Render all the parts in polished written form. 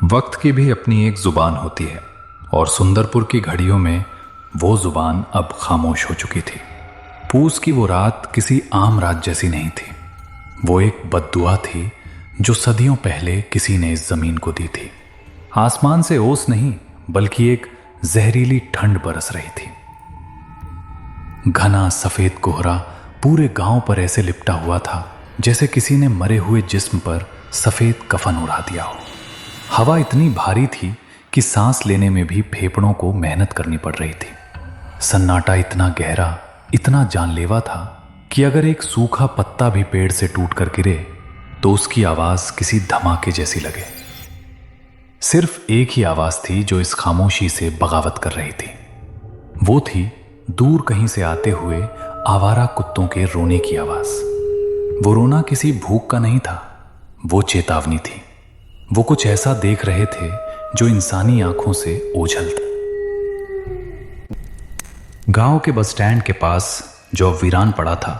वक्त की भी अपनी एक जुबान होती है और सुंदरपुर की घड़ियों में वो जुबान अब खामोश हो चुकी थी। पूस की वो रात किसी आम रात जैसी नहीं थी। वो एक बद्दुआ थी जो सदियों पहले किसी ने इस जमीन को दी थी। आसमान से ओस नहीं बल्कि एक जहरीली ठंड बरस रही थी। घना सफेद कोहरा पूरे गांव पर ऐसे लिपटा हुआ था जैसे किसी ने मरे हुए जिस्म पर सफेद कफन उड़ा दिया हो। हवा इतनी भारी थी कि सांस लेने में भी फेफड़ों को मेहनत करनी पड़ रही थी। सन्नाटा इतना गहरा, इतना जानलेवा था कि अगर एक सूखा पत्ता भी पेड़ से टूट कर गिरे तो उसकी आवाज किसी धमाके जैसी लगे। सिर्फ एक ही आवाज थी जो इस खामोशी से बगावत कर रही थी। वो थी दूर कहीं से आते हुए आवारा कुत्तों के रोने की आवाज। वो रोना किसी भूख का नहीं था, वो चेतावनी थी। वो कुछ ऐसा देख रहे थे जो इंसानी आंखों से ओझल था। गांव के बस स्टैंड के पास जो वीरान पड़ा था,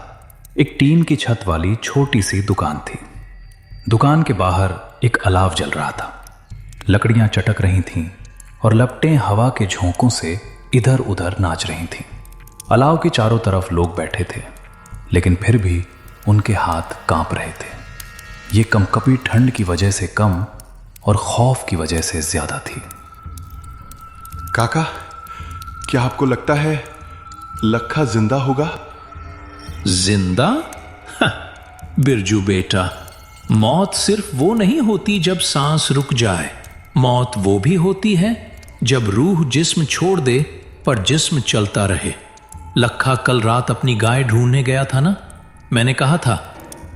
एक टीन की छत वाली छोटी सी दुकान थी। दुकान के बाहर एक अलाव जल रहा था। लकड़ियां चटक रही थीं और लपटें हवा के झोंकों से इधर उधर नाच रही थीं। अलाव के चारों तरफ लोग बैठे थे, लेकिन फिर भी उनके हाथ कांप रहे थे। ये कंपकपी ठंड की वजह से कम और खौफ की वजह से ज्यादा थी। काका, क्या आपको लगता है लखा जिंदा होगा? जिंदा? बिरजू बेटा, मौत सिर्फ वो नहीं होती जब सांस रुक जाए। मौत वो भी होती है जब रूह जिस्म छोड़ दे पर जिस्म चलता रहे। लखा कल रात अपनी गाय ढूंढने गया था ना। मैंने कहा था,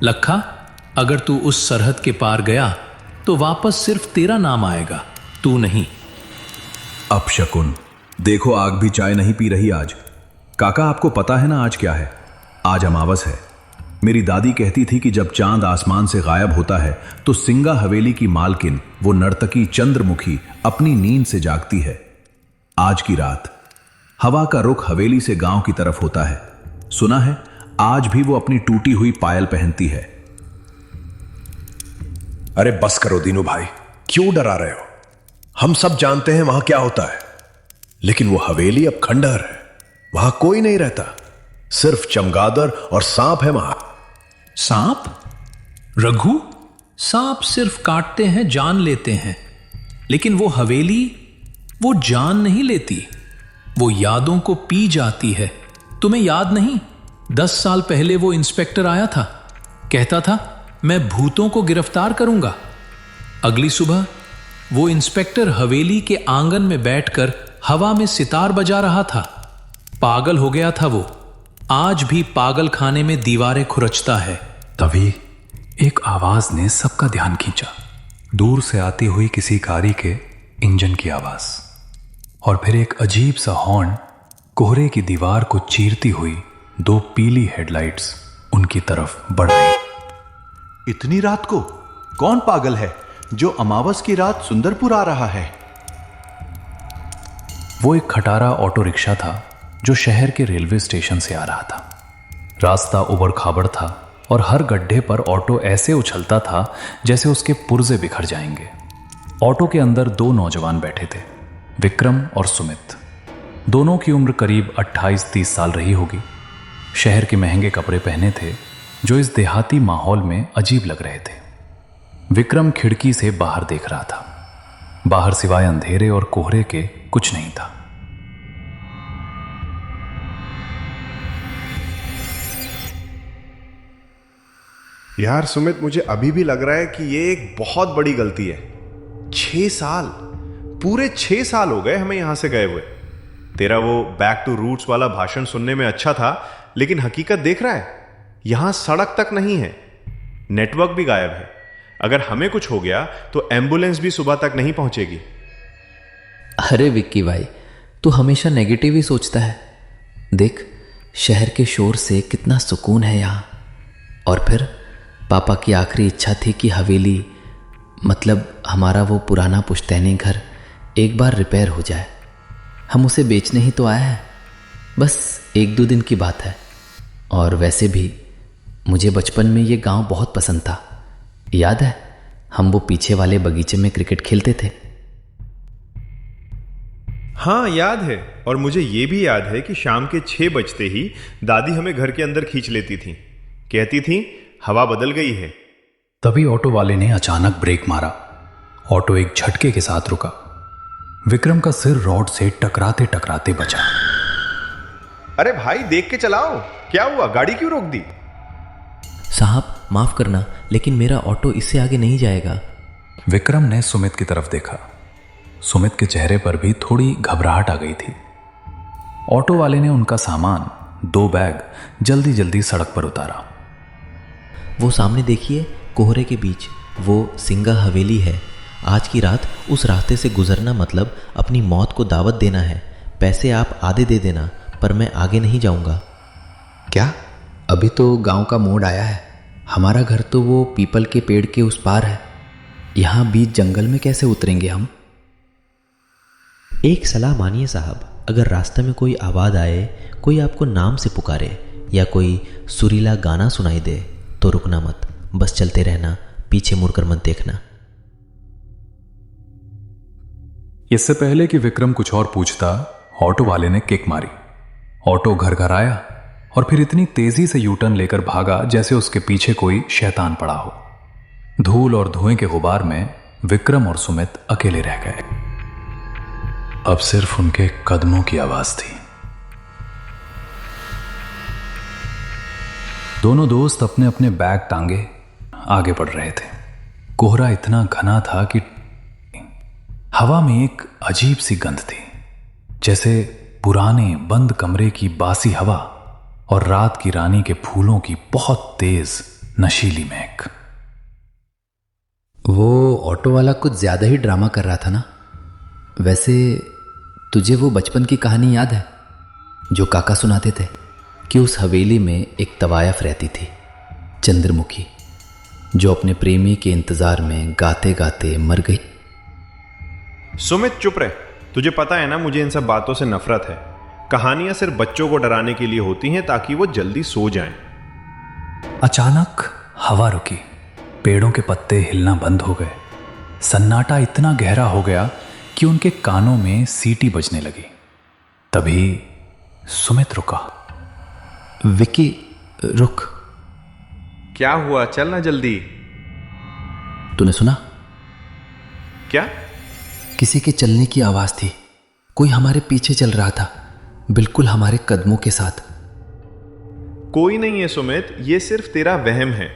लखा, अगर तू उस सरहद के पार गया तो वापस सिर्फ तेरा नाम आएगा, तू नहीं। अपशकुन, देखो आग भी चाय नहीं पी रही आज। काका, आपको पता है ना आज क्या है? आज अमावस है। मेरी दादी कहती थी कि जब चांद आसमान से गायब होता है तो सिंगा हवेली की मालकिन, वो नर्तकी चंद्रमुखी, अपनी नींद से जागती है। आज की रात हवा का रुख हवेली से गांव की तरफ होता है। सुना है आज भी वो अपनी टूटी हुई पायल पहनती है। अरे बस करो दीनू भाई, क्यों डरा रहे हो? हम सब जानते हैं वहां क्या होता है, लेकिन वो हवेली अब खंडहर है। वहां कोई नहीं रहता, सिर्फ चमगादड़ और सांप है वहां। सांप? रघु, सांप सिर्फ काटते हैं, जान लेते हैं, लेकिन वो हवेली, वो जान नहीं लेती, वो यादों को पी जाती है। तुम्हें याद नहीं, 10 साल पहले वो इंस्पेक्टर आया था, कहता था मैं भूतों को गिरफ्तार करूंगा। अगली सुबह वो इंस्पेक्टर हवेली के आंगन में बैठकर हवा में सितार बजा रहा था। पागल हो गया था वो। आज भी पागल खाने में दीवारें खुरचता है। तभी एक आवाज ने सबका ध्यान खींचा। दूर से आती हुई किसी गाड़ी के इंजन की आवाज, और फिर एक अजीब सा हॉर्न। कोहरे की दीवार को चीरती हुई 2 पीली हेडलाइट्स उनकी तरफ बढ़ रही। इतनी रात को कौन पागल है जो अमावस की रात सुंदरपुर आ रहा है? वो एक खटारा ऑटो रिक्शा था जो शहर के रेलवे स्टेशन से आ रहा था। रास्ता उबड़ खाबड़ था और हर गड्ढे पर ऑटो ऐसे उछलता था जैसे उसके पुर्जे बिखर जाएंगे। ऑटो के अंदर 2 नौजवान बैठे थे, विक्रम और सुमित। दोनों की उम्र करीब 28-30 साल रही होगी। शहर के महंगे कपड़े पहने थे जो इस देहाती माहौल में अजीब लग रहे थे। विक्रम खिड़की से बाहर देख रहा था। बाहर सिवाय अंधेरे और कोहरे के कुछ नहीं था। यार सुमित, मुझे अभी भी लग रहा है कि ये एक बहुत बड़ी गलती है। 6 साल, पूरे 6 साल हो गए हमें यहां से गए हुए। तेरा वो बैक टू रूट्स वाला भाषण सुनने में अच्छा था, लेकिन हकीकत देख रहा है, यहां सड़क तक नहीं है, नेटवर्क भी गायब है। अगर हमें कुछ हो गया तो एम्बुलेंस भी सुबह तक नहीं पहुंचेगी। अरे विक्की भाई, तू हमेशा नेगेटिव ही सोचता है। देख, शहर के शोर से कितना सुकून है यहाँ। और फिर पापा की आखिरी इच्छा थी कि हवेली, मतलब हमारा वो पुराना पुश्तैनी घर, एक बार रिपेयर हो जाए। हम उसे बेचने ही तो आए हैं, बस 1-2 दिन की बात है। और वैसे भी मुझे बचपन में ये गांव बहुत पसंद था। याद है, हम वो पीछे वाले बगीचे में क्रिकेट खेलते थे। हाँ याद है। और मुझे ये भी याद है कि शाम के 6 बजते ही दादी हमें घर के अंदर खींच लेती थी, कहती थी हवा बदल गई है। तभी ऑटो वाले ने अचानक ब्रेक मारा। ऑटो एक झटके के साथ रुका। विक्रम का सिर रॉड से टकराते टकराते बचा। अरे भाई देख के चलाओ, क्या हुआ, गाड़ी क्यों रोक दी? साहब माफ करना, लेकिन मेरा ऑटो इससे आगे नहीं जाएगा। विक्रम ने सुमित की तरफ देखा। सुमित के चेहरे पर भी थोड़ी घबराहट आ गई थी। ऑटो वाले ने उनका सामान, 2 बैग जल्दी जल्दी सड़क पर उतारा। वो सामने देखिए, कोहरे के बीच वो सिंगा हवेली है। आज की रात उस रास्ते से गुजरना मतलब अपनी मौत को दावत देना है। पैसे आप आधे दे देना, पर मैं आगे नहीं जाऊंगा। क्या? अभी तो गांव का मोड़ आया है। हमारा घर तो वो पीपल के पेड़ के उस पार है। यहाँ बीच जंगल में कैसे उतरेंगे हम? एक सलाह मानिए साहब, अगर रास्ते में कोई आवाज़ आए, कोई आपको नाम से पुकारे या कोई सुरीला गाना सुनाई दे तो रुकना मत, बस चलते रहना, पीछे मुड़कर मत देखना। इससे पहले कि विक्रम कुछ और पूछता, ऑटो वाले ने किक मारी। ऑटो घर घर आया और फिर इतनी तेजी से यूटर्न लेकर भागा जैसे उसके पीछे कोई शैतान पड़ा हो। धूल और धुएं के गुबार में विक्रम और सुमित अकेले रह गए। अब सिर्फ उनके कदमों की आवाज थी। दोनों दोस्त अपने अपने बैग टांगे आगे बढ़ रहे थे। कोहरा इतना घना था कि हवा में एक अजीब सी गंध थी, जैसे पुराने बंद कमरे की बासी हवा और रात की रानी के फूलों की बहुत तेज नशीली महक। वो ऑटो वाला कुछ ज्यादा ही ड्रामा कर रहा था ना। वैसे तुझे वो बचपन की कहानी याद है जो काका सुनाते थे कि उस हवेली में एक तवायफ रहती थी, चंद्रमुखी, जो अपने प्रेमी के इंतजार में गाते गाते मर गई। सुमित चुप रहे, तुझे पता है ना मुझे इन सब बातों से नफरत है। कहानियां सिर्फ बच्चों को डराने के लिए होती हैं ताकि वो जल्दी सो जाएं। अचानक हवा रुकी, पेड़ों के पत्ते हिलना बंद हो गए। सन्नाटा इतना गहरा हो गया कि उनके कानों में सीटी बजने लगी। तभी सुमित रुका। विक्की रुक। क्या हुआ, चलना जल्दी। तूने सुना? क्या? किसी के चलने की आवाज थी। कोई हमारे पीछे चल रहा था, बिल्कुल हमारे कदमों के साथ। कोई नहीं है सुमित, ये सिर्फ तेरा वहम है।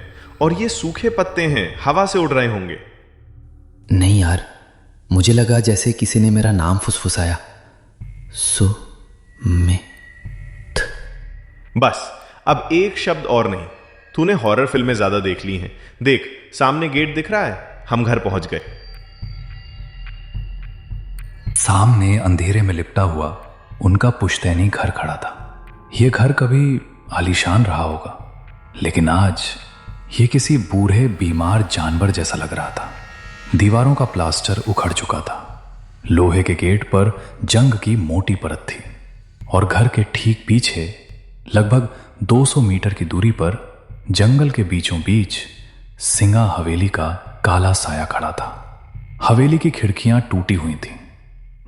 और ये सूखे पत्ते हैं, हवा से उड़ रहे होंगे। नहीं यार, मुझे लगा जैसे किसी ने मेरा नाम फुसफुसाया, सुमित। बस अब एक शब्द और नहीं। तूने हॉरर फिल्में ज्यादा देख ली हैं। देख सामने गेट दिख रहा है, हम घर पहुंच गए। सामने अंधेरे में लिपटा हुआ उनका पुश्तैनी घर खड़ा था। यह घर कभी आलीशान रहा होगा, लेकिन आज ये किसी बूढ़े बीमार जानवर जैसा लग रहा था। दीवारों का प्लास्टर उखड़ चुका था। लोहे के गेट पर जंग की मोटी परत थी और घर के ठीक पीछे लगभग 200 मीटर की दूरी पर जंगल के बीचों बीच सिंगा हवेली का काला साया खड़ा था। हवेली की खिड़कियां टूटी हुई थीं,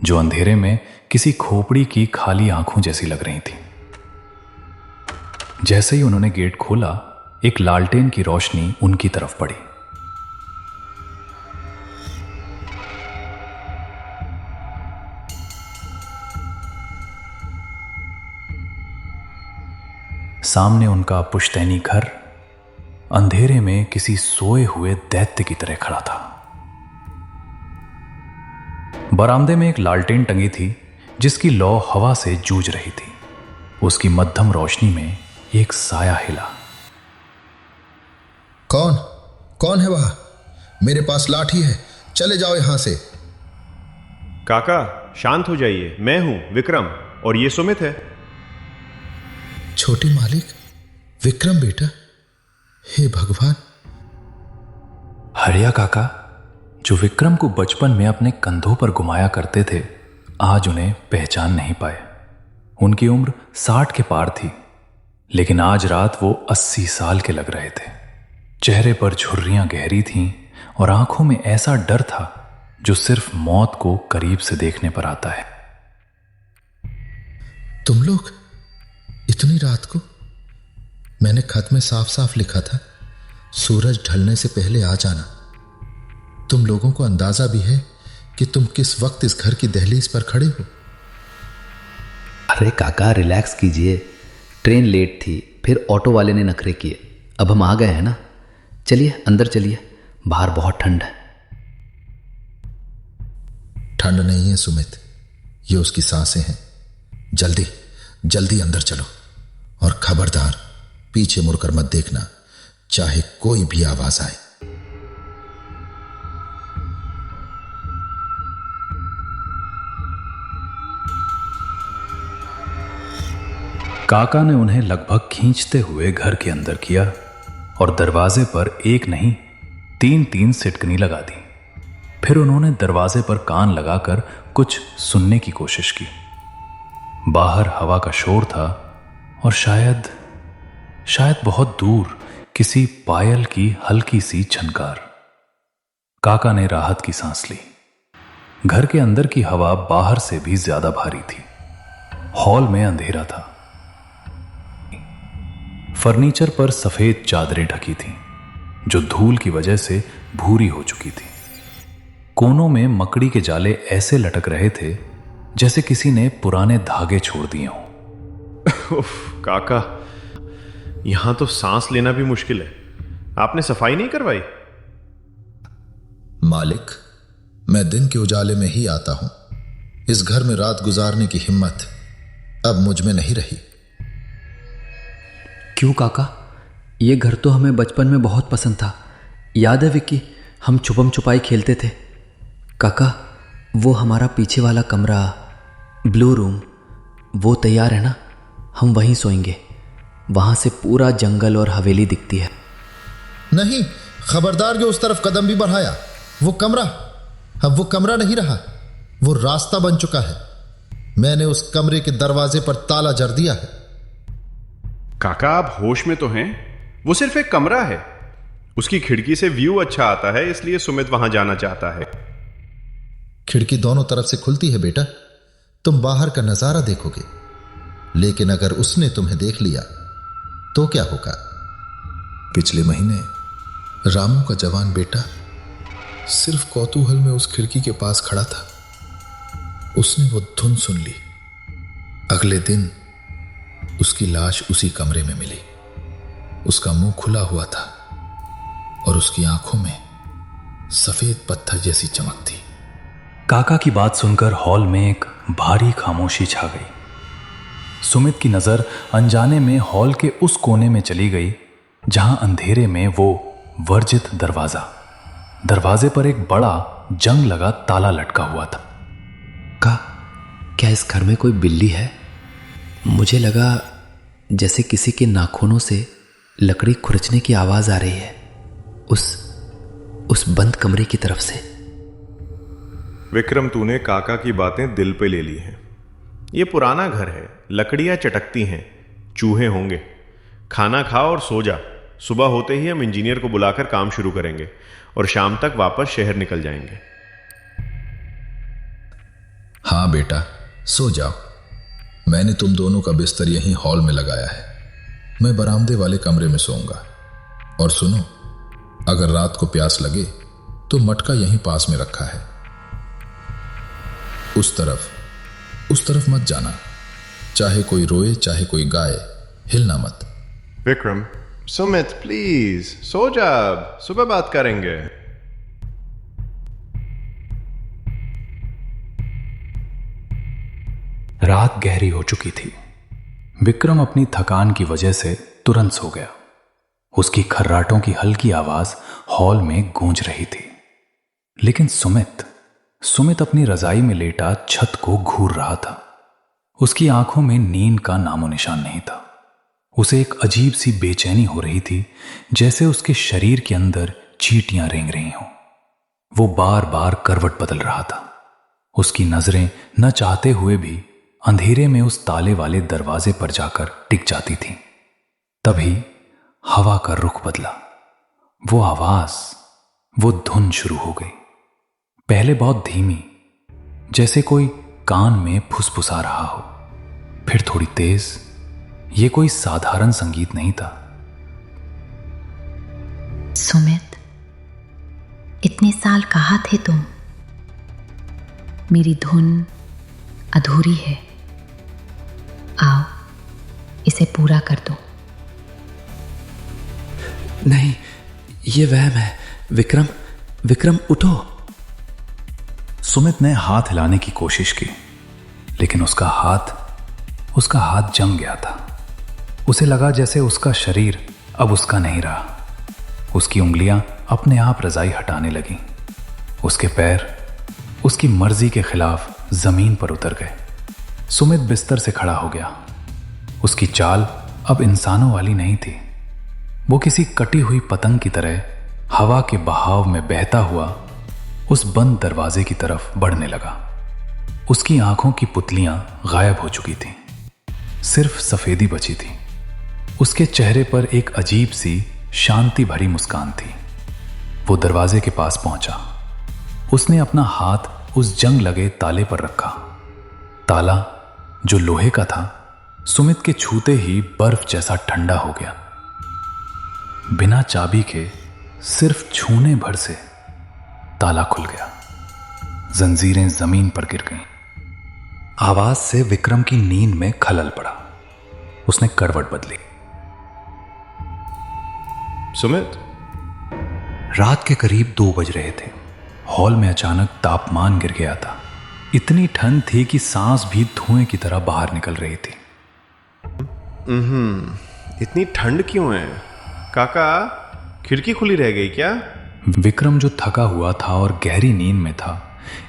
जो अंधेरे में किसी खोपड़ी की खाली आंखों जैसी लग रही थीं। जैसे ही उन्होंने गेट खोला, एक लालटेन की रोशनी उनकी तरफ पड़ी। सामने उनका पुश्तैनी घर अंधेरे में किसी सोए हुए दैत्य की तरह खड़ा था। बरामदे में एक लालटेन टंगी थी, जिसकी लौ हवा से जूझ रही थी। उसकी मध्यम रोशनी में एक साया हिला। कौन कौन है वहां? मेरे पास लाठी है, चले जाओ यहां से। काका शांत हो जाइए, मैं हूं विक्रम और ये सुमित है। छोटी मालिक, विक्रम बेटा, हे भगवान। हरिया काका, जो विक्रम को बचपन में अपने कंधों पर घुमाया करते थे, आज उन्हें पहचान नहीं पाए। उनकी उम्र 60 के पार थी, लेकिन आज रात वो 80 साल के लग रहे थे। चेहरे पर झुर्रियां गहरी थीं और आंखों में ऐसा डर था जो सिर्फ मौत को करीब से देखने पर आता है। तुम लोग इतनी रात को? मैंने खत में साफ साफ लिखा था सूरज ढलने से पहले आ जाना। तुम लोगों को अंदाजा भी है कि तुम किस वक्त इस घर की दहलीज पर खड़े हो? अरे काका रिलैक्स कीजिए, ट्रेन लेट थी, फिर ऑटो वाले ने नखरे किए, अब हम आ गए हैं ना। चलिए अंदर चलिए, बाहर बहुत ठंड है। ठंड नहीं है सुमित, ये उसकी सांसें हैं। जल्दी जल्दी अंदर चलो, और खबरदार पीछे मुड़कर मत देखना, चाहे कोई भी आवाज आए। काका ने उन्हें लगभग खींचते हुए घर के अंदर किया और दरवाजे पर एक नहीं 3-3 सिटकनी लगा दी। फिर उन्होंने दरवाजे पर कान लगाकर कुछ सुनने की कोशिश की। बाहर हवा का शोर था और शायद बहुत दूर किसी पायल की हल्की सी झनकार। काका ने राहत की सांस ली। घर के अंदर की हवा बाहर से भी ज्यादा भारी थी। हॉल में अंधेरा था। फर्नीचर पर सफेद चादरें ढकी थीं, जो धूल की वजह से भूरी हो चुकी थी। कोनों में मकड़ी के जाले ऐसे लटक रहे थे जैसे किसी ने पुराने धागे छोड़ दिए हों। उफ, काका, यहां तो सांस लेना भी मुश्किल है। आपने सफाई नहीं करवाई? मालिक, मैं दिन के उजाले में ही आता हूं। इस घर में रात गुजारने की हिम्मत अब मुझ में नहीं रही। क्यों काका? ये घर तो हमें बचपन में बहुत पसंद था। याद है विक्की, हम छुपम छुपाई खेलते थे। काका, वो हमारा पीछे वाला कमरा, ब्लू रूम, वो तैयार है ना? हम वहीं सोएंगे। वहां से पूरा जंगल और हवेली दिखती है। नहीं, खबरदार जो उस तरफ कदम भी बढ़ाया। वो कमरा अब वो कमरा नहीं रहा, वो रास्ता बन चुका है। मैंने उस कमरे के दरवाजे पर ताला जड़ दिया है। काका, आप होश में तो हैं? वो सिर्फ एक कमरा है। उसकी खिड़की से व्यू अच्छा आता है, इसलिए सुमित वहां जाना चाहता है। खिड़की दोनों तरफ से खुलती है बेटा, तुम बाहर का नजारा देखोगे। लेकिन अगर उसने तुम्हें देख लिया तो क्या होगा? पिछले महीने रामू का जवान बेटा सिर्फ कौतूहल में उस खिड़की के पास खड़ा था। उसने वो धुन सुन ली। अगले दिन उसकी लाश उसी कमरे में मिली। उसका मुंह खुला हुआ था और उसकी आंखों में सफेद पत्थर जैसी चमक थी। काका की बात सुनकर हॉल में एक भारी खामोशी छा गई। सुमित की नजर अनजाने में हॉल के उस कोने में चली गई जहां अंधेरे में वो वर्जित दरवाजे पर एक बड़ा जंग लगा ताला लटका हुआ था। क्या इस घर में कोई बिल्ली है? मुझे लगा जैसे किसी के नाखूनों से लकड़ी खुरचने की आवाज आ रही है उस बंद कमरे की तरफ से। विक्रम, तूने काका की बातें दिल पे ले ली हैं। ये पुराना घर है, लकड़ियां चटकती हैं, चूहे होंगे। खाना खा और सो जा। सुबह होते ही हम इंजीनियर को बुलाकर काम शुरू करेंगे और शाम तक वापस शहर निकल जाएंगे। हाँ बेटा, सो जाओ। मैंने तुम दोनों का बिस्तर यहीं हॉल में लगाया है। मैं बरामदे वाले कमरे में सोऊंगा। और सुनो, अगर रात को प्यास लगे तो मटका यहीं पास में रखा है। उस तरफ मत जाना। चाहे कोई रोए चाहे कोई गाए, हिलना मत। विक्रम, सुमित प्लीज सो जा, सुबह बात करेंगे। रात गहरी हो चुकी थी। विक्रम अपनी थकान की वजह से तुरंत सो गया। उसकी खर्राटों की हल्की आवाज हॉल में गूंज रही थी। लेकिन सुमित अपनी रजाई में लेटा छत को घूर रहा था। उसकी आंखों में नींद का नामो निशान नहीं था। उसे एक अजीब सी बेचैनी हो रही थी, जैसे उसके शरीर के अंदर चींटियां रेंग रही हों। वो बार बार करवट बदल रहा था। उसकी नजरें न चाहते हुए भी अंधेरे में उस ताले वाले दरवाजे पर जाकर टिक जाती थीं। तभी हवा का रुख बदला। वो आवाज वो धुन शुरू हो गई। पहले बहुत धीमी, जैसे कोई कान में फुसफुसा रहा हो, फिर थोड़ी तेज। ये कोई साधारण संगीत नहीं था। सुमित, इतने साल कहाँ थे तुम? मेरी धुन अधूरी है, आओ इसे पूरा कर दो। नहीं, ये वहम है। विक्रम, विक्रम उठो। सुमित ने हाथ हिलाने की कोशिश की, लेकिन उसका हाथ जम गया था। उसे लगा जैसे उसका शरीर अब उसका नहीं रहा। उसकी उंगलियां अपने आप रजाई हटाने लगीं। उसके पैर उसकी मर्जी के खिलाफ जमीन पर उतर गए। सुमित बिस्तर से खड़ा हो गया। उसकी चाल अब इंसानों वाली नहीं थी। वो किसी कटी हुई पतंग की तरह हवा के बहाव में बहता हुआ उस बंद दरवाजे की तरफ बढ़ने लगा। उसकी आंखों की पुतलियां गायब हो चुकी थीं, सिर्फ सफेदी बची थी। उसके चेहरे पर एक अजीब सी शांति भरी मुस्कान थी। वो दरवाजे के पास पहुंचा। उसने अपना हाथ उस जंग लगे ताले पर रखा। ताला, जो लोहे का था, सुमित के छूते ही बर्फ जैसा ठंडा हो गया। बिना चाबी के सिर्फ छूने भर से ताला खुल गया। जंजीरें जमीन पर गिर गईं। आवाज से विक्रम की नींद में खलल पड़ा। उसने करवट बदली। सुमित, रात के करीब 2 बज रहे थे। हॉल में अचानक तापमान गिर गया था। इतनी ठंड थी कि सांस भी धुएं की तरह बाहर निकल रही थी। इतनी ठंड क्यों है? काका, खिड़की खुली रह गई क्या? विक्रम, जो थका हुआ था और गहरी नींद में था,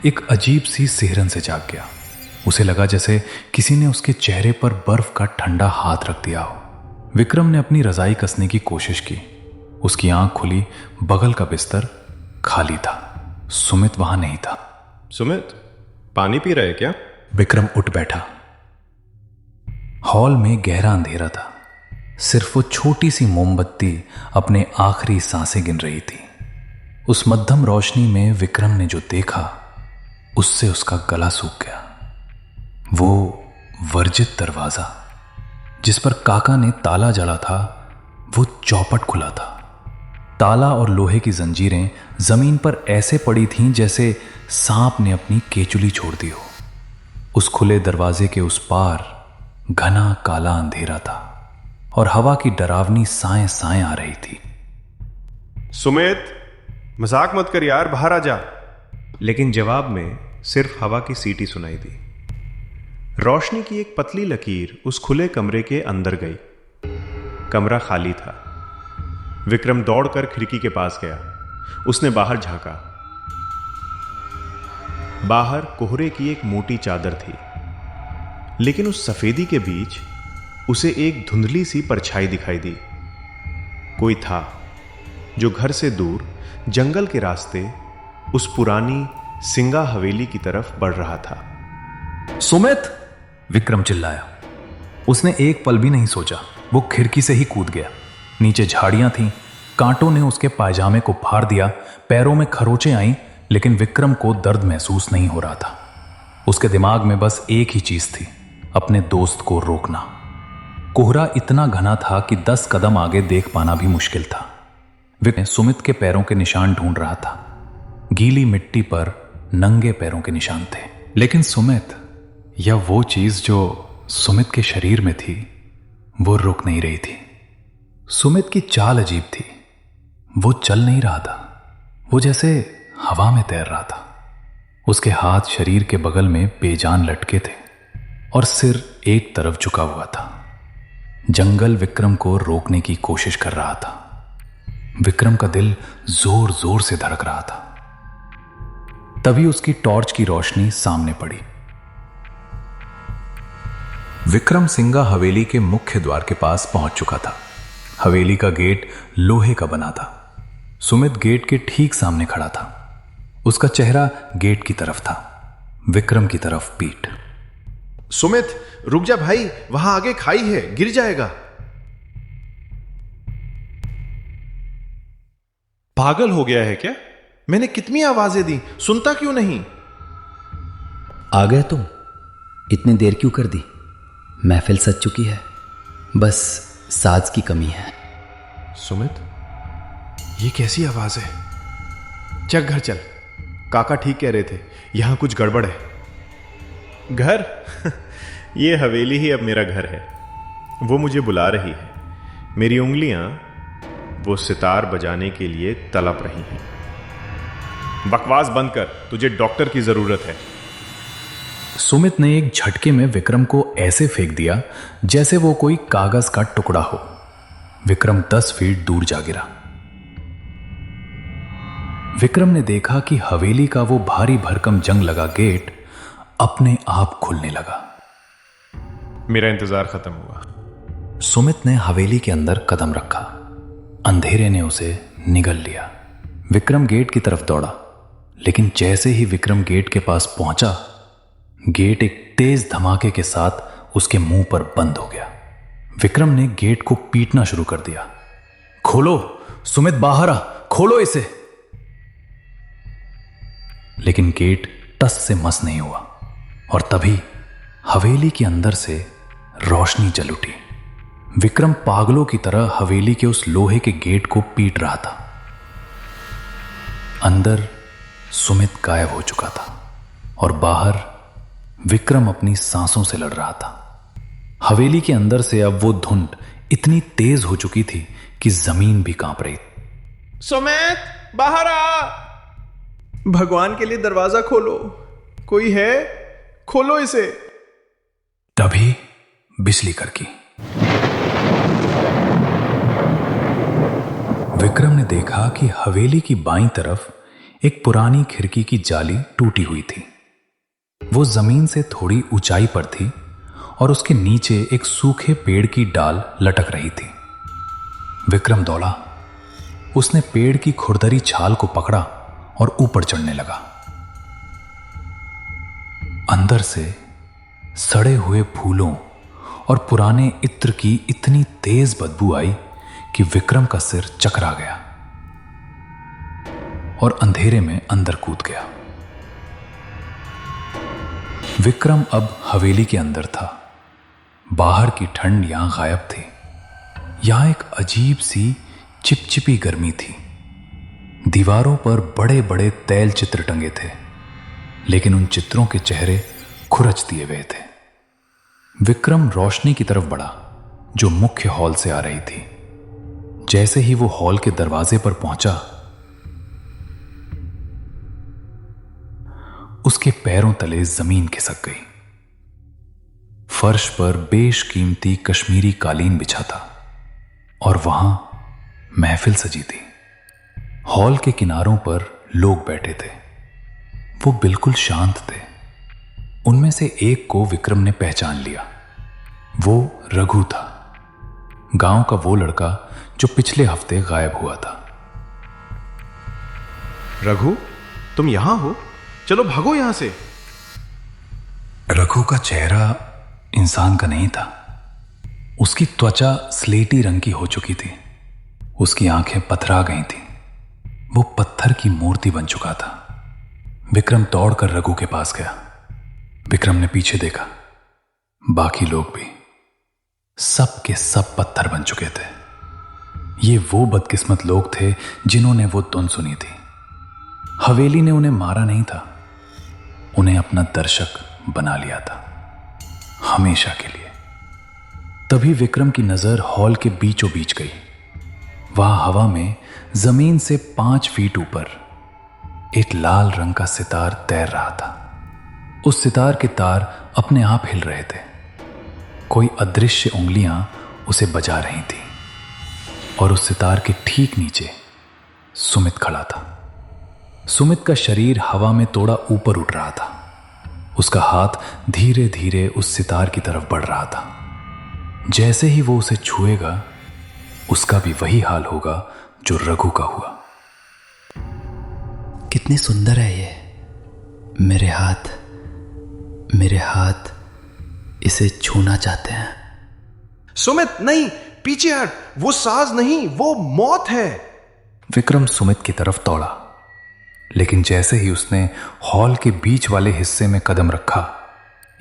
एक अजीब सी सिहरन से जाग गया। उसे लगा जैसे किसी ने उसके चेहरे पर बर्फ का ठंडा हाथ रख दिया हो। विक्रम ने अपनी रजाई कसने की कोशिश की। उसकी आंख खुली। बगल का बिस्तर खाली था। सुमित वहां नहीं था। सुमित, पानी पी रहे क्या? विक्रम उठ बैठा। हॉल में गहरा अंधेरा था। सिर्फ वो छोटी सी मोमबत्ती अपने आखिरी सांसें गिन रही थी। उस मध्यम रोशनी में विक्रम ने जो देखा, उससे उसका गला सूख गया। वो वर्जित दरवाजा जिस पर काका ने ताला जड़ा था, वो चौपट खुला था। ताला और लोहे की जंजीरें जमीन पर ऐसे पड़ी थीं जैसे सांप ने अपनी केचुली छोड़ दी हो। उस खुले दरवाजे के उस पार घना काला अंधेरा था और हवा की डरावनी साएं साएं आ रही थी। सुमित, मजाक मत कर यार, बाहर आ जा। लेकिन जवाब में सिर्फ हवा की सीटी सुनाई दी। रोशनी की एक पतली लकीर उस खुले कमरे के अंदर गई। कमरा खाली था। विक्रम दौड़कर खिड़की के पास गया। उसने बाहर झांका। बाहर कोहरे की एक मोटी चादर थी, लेकिन उस सफेदी के बीच उसे एक धुंधली सी परछाई दिखाई दी। कोई था जो घर से दूर जंगल के रास्ते उस पुरानी सिंगा हवेली की तरफ बढ़ रहा था। सुमित! विक्रम चिल्लाया। उसने एक पल भी नहीं सोचा। वो खिड़की से ही कूद गया। नीचे झाड़ियां थीं। कांटों ने उसके पायजामे को फाड़ दिया। पैरों में खरोंचें आईं, लेकिन विक्रम को दर्द महसूस नहीं हो रहा था। उसके दिमाग में बस एक ही चीज थी, अपने दोस्त को रोकना। कोहरा इतना घना था कि 10 कदम आगे देख पाना भी मुश्किल था। विक्रम सुमित के पैरों के निशान ढूंढ रहा था। गीली मिट्टी पर नंगे पैरों के निशान थे, लेकिन सुमित, या वो चीज जो सुमित के शरीर में थी, वो रुक नहीं रही थी। सुमित की चाल अजीब थी। वो चल नहीं रहा था। वो जैसे हवा में तैर रहा था। उसके हाथ शरीर के बगल में बेजान लटके थे और सिर एक तरफ झुका हुआ था। जंगल विक्रम को रोकने की कोशिश कर रहा था। विक्रम का दिल जोर जोर से धड़क रहा था। तभी उसकी टॉर्च की रोशनी सामने पड़ी। विक्रम सिंगा हवेली के मुख्य द्वार के पास पहुंच चुका था। हवेली का गेट लोहे का बना था। सुमित गेट के ठीक सामने खड़ा था। उसका चेहरा गेट की तरफ था, विक्रम की तरफ पीठ। सुमित, रुक जा भाई, वहां आगे खाई है, गिर जाएगा। पागल हो गया है क्या? मैंने कितनी आवाजें दी, सुनता क्यों नहीं? आ गए तुम? इतनी देर क्यों कर दी? महफिल सज चुकी है, बस साज की कमी है। सुमित, ये कैसी आवाज है? चल घर चल, काका ठीक कह रहे थे, यहां कुछ गड़बड़ है। घर? ये हवेली ही अब मेरा घर है। वो मुझे बुला रही है। मेरी उंगलियां वो सितार बजाने के लिए तड़प रही हैं। बकवास बंद कर, तुझे डॉक्टर की जरूरत है। सुमित ने एक झटके में विक्रम को ऐसे फेंक दिया जैसे वो कोई कागज का टुकड़ा हो। विक्रम 10 फीट दूर जा गिरा। विक्रम ने देखा कि हवेली का वो भारी भरकम जंग लगा गेट अपने आप खुलने लगा। मेरा इंतजार खत्म हुआ। सुमित ने हवेली के अंदर कदम रखा। अंधेरे ने उसे निगल लिया। विक्रम गेट की तरफ दौड़ा, लेकिन जैसे ही विक्रम गेट के पास पहुंचा, गेट एक तेज धमाके के साथ उसके मुंह पर बंद हो गया। विक्रम ने गेट को पीटना शुरू कर दिया। खोलो सुमित, बाहर आ, खोलो इसे। लेकिन गेट टस से मस नहीं हुआ और तभी हवेली के अंदर से रोशनी जल उठी। विक्रम पागलों की तरह हवेली के उस लोहे के गेट को पीट रहा था। अंदर सुमित गायब हो चुका था और बाहर विक्रम अपनी सांसों से लड़ रहा था। हवेली के अंदर से अब वो धुंध इतनी तेज हो चुकी थी कि जमीन भी कांप रही। सुमित, बाहर आ, भगवान के लिए दरवाजा खोलो, कोई है, खोलो इसे। तभी बिजली कड़की। विक्रम ने देखा कि हवेली की बाईं तरफ एक पुरानी खिड़की की जाली टूटी हुई थी। वो जमीन से थोड़ी ऊंचाई पर थी और उसके नीचे एक सूखे पेड़ की डाल लटक रही थी। विक्रम दौड़ा। उसने पेड़ की खुरदरी छाल को पकड़ा और ऊपर चढ़ने लगा। अंदर से सड़े हुए फूलों और पुराने इत्र की इतनी तेज बदबू आई कि विक्रम का सिर चकरा गया और अंधेरे में अंदर कूद गया। विक्रम अब हवेली के अंदर था। बाहर की ठंड यहां गायब थी। यहां एक अजीब सी चिपचिपी गर्मी थी। दीवारों पर बड़े बड़े तैल चित्र टंगे थे, लेकिन उन चित्रों के चेहरे खुरच दिए हुए थे। विक्रम रोशनी की तरफ बढ़ा जो मुख्य हॉल से आ रही थी। जैसे ही वो हॉल के दरवाजे पर पहुंचा, उसके पैरों तले जमीन खिसक गई। फर्श पर बेशकीमती कश्मीरी कालीन बिछा था और वहां महफिल सजी थी। हॉल के किनारों पर लोग बैठे थे। वो बिल्कुल शांत थे। उनमें से एक को विक्रम ने पहचान लिया। वो रघु था, गांव का वो लड़का जो पिछले हफ्ते गायब हुआ था। रघु, तुम यहां हो? चलो भागो यहां से। रघु का चेहरा इंसान का नहीं था। उसकी त्वचा स्लेटी रंग की हो चुकी थी। उसकी आंखें पथरा गई थीं। वो पत्थर की मूर्ति बन चुका था। विक्रम दौड़कर रघु के पास गया। विक्रम ने पीछे देखा। बाकी लोग भी, सब के सब पत्थर बन चुके थे। ये वो बदकिस्मत लोग थे जिन्होंने वो धुन सुनी थी। हवेली ने उन्हें मारा नहीं था, उन्हें अपना दर्शक बना लिया था, हमेशा के लिए। तभी विक्रम की नजर हॉल के बीचों बीच गई। वहां हवा में जमीन से 5 फीट ऊपर एक लाल रंग का सितार तैर रहा था। उस सितार के तार अपने आप हिल रहे थे। कोई अदृश्य उंगलियां उसे बजा रही थी और उस सितार के ठीक नीचे सुमित खड़ा था। सुमित का शरीर हवा में थोड़ा ऊपर उठ रहा था। उसका हाथ धीरे धीरे उस सितार की तरफ बढ़ रहा था। जैसे ही वो उसे छुएगा, उसका भी वही हाल होगा जो रघु का हुआ। कितनी सुंदर है ये। मेरे हाथ इसे छूना चाहते हैं। सुमित, नहीं, पीछे हट। वो साज नहीं, वो मौत है। विक्रम सुमित की तरफ दौड़ा। लेकिन जैसे ही उसने हॉल के बीच वाले हिस्से में कदम रखा,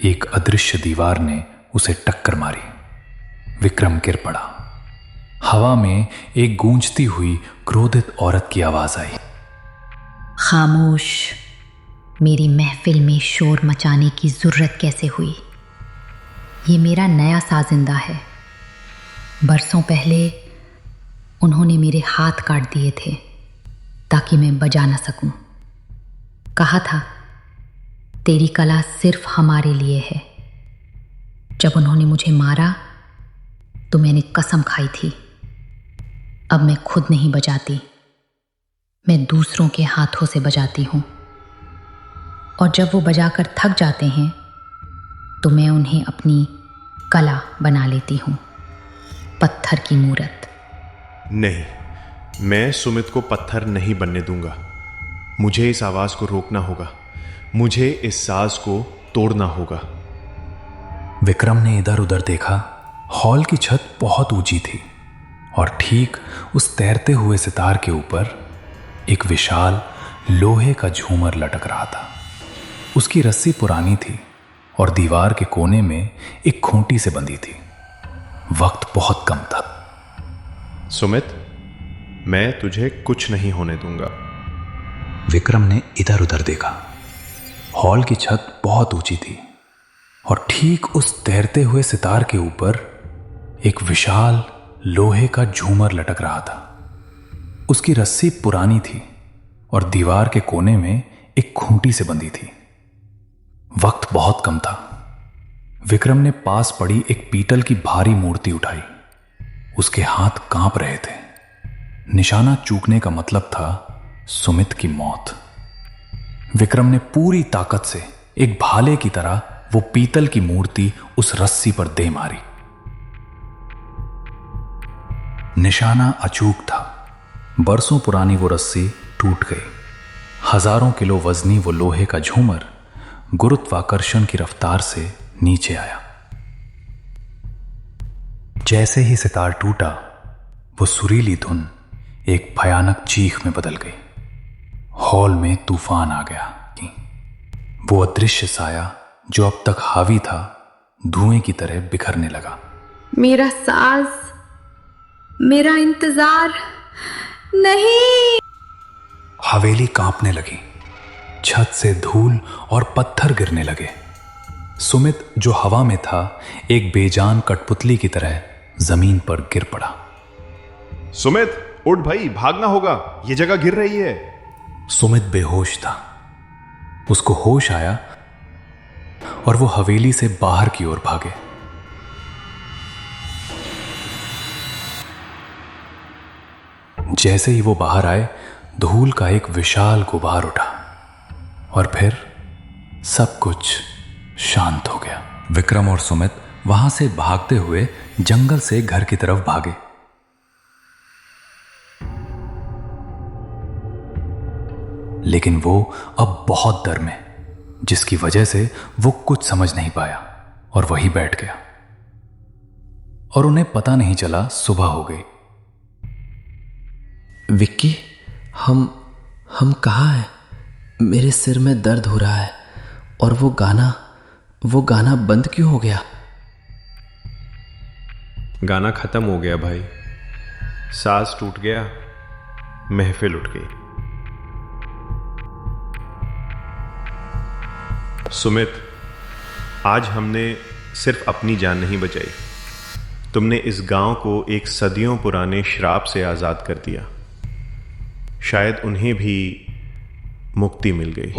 एक अदृश्य दीवार ने उसे टक्कर मारी। विक्रम गिर पड़ा। हवा में एक गूंजती हुई क्रोधित औरत की आवाज आई। खामोश। मेरी महफिल में शोर मचाने की जरूरत कैसे हुई? ये मेरा नया साजिंदा है। बरसों पहले उन्होंने मेरे हाथ काट दिए थे ताकि मैं बजा ना सकूं। कहा था तेरी कला सिर्फ हमारे लिए है। जब उन्होंने मुझे मारा तो मैंने कसम खाई थी, अब मैं खुद नहीं बजाती, मैं दूसरों के हाथों से बजाती हूं। और जब वो बजाकर थक जाते हैं तो मैं उन्हें अपनी कला बना लेती हूं, पत्थर की मूरत। नहीं, मैं सुमित को पत्थर नहीं बनने दूंगा। मुझे इस आवाज को रोकना होगा, मुझे इस साज को तोड़ना होगा। विक्रम ने इधर उधर देखा। हॉल की छत बहुत ऊंची थी और ठीक उस तैरते हुए सितार के ऊपर एक विशाल लोहे का झूमर लटक रहा था। उसकी रस्सी पुरानी थी और दीवार के कोने में एक खूंटी से बंधी थी। वक्त बहुत कम था। सुमित, मैं तुझे कुछ नहीं होने दूंगा। विक्रम ने इधर उधर देखा। हॉल की छत बहुत ऊंची थी और ठीक उस तैरते हुए सितार के ऊपर एक विशाल लोहे का झूमर लटक रहा था। उसकी रस्सी पुरानी थी और दीवार के कोने में एक खूंटी से बंधी थी। वक्त बहुत कम था। विक्रम ने पास पड़ी एक पीतल की भारी मूर्ति उठाई। उसके हाथ कांप रहे थे। निशाना चूकने का मतलब था सुमित की मौत। विक्रम ने पूरी ताकत से एक भाले की तरह वो पीतल की मूर्ति उस रस्सी पर दे मारी। निशाना अचूक था। बरसों पुरानी वो रस्सी टूट गई। हजारों किलो वजनी वो लोहे का झूमर गुरुत्वाकर्षण की रफ्तार से नीचे आया। जैसे ही सितार टूटा, वो सुरीली धुन एक भयानक चीख में बदल गई। हॉल में तूफान आ गया। वो अदृश्य साया जो अब तक हावी था, धुएं की तरह बिखरने लगा। मेरा साज, मेरा इंतजार नहीं। हवेली कांपने लगी। छत से धूल और पत्थर गिरने लगे। सुमित जो हवा में था, एक बेजान कठपुतली की तरह जमीन पर गिर पड़ा। सुमित, उठ भाई, भागना होगा, ये जगह गिर रही है। सुमित बेहोश था। उसको होश आया और वो हवेली से बाहर की ओर भागे। जैसे ही वो बाहर आए, धूल का एक विशाल गुबार उठा और फिर सब कुछ शांत हो गया। विक्रम और सुमित वहां से भागते हुए जंगल से घर की तरफ भागे। लेकिन वो अब बहुत डर में, जिसकी वजह से वो कुछ समझ नहीं पाया और वहीं बैठ गया। और उन्हें पता नहीं चला सुबह हो गई। विक्की, हम कहाँ हैं? मेरे सिर में दर्द हो रहा है और वो गाना बंद क्यों हो गया? गाना खत्म हो गया भाई, साज टूट गया, महफिल उठ गई। सुमित, आज हमने सिर्फ अपनी जान नहीं बचाई, तुमने इस गांव को एक सदियों पुराने श्राप से आजाद कर दिया। शायद उन्हें भी मुक्ति मिल गई।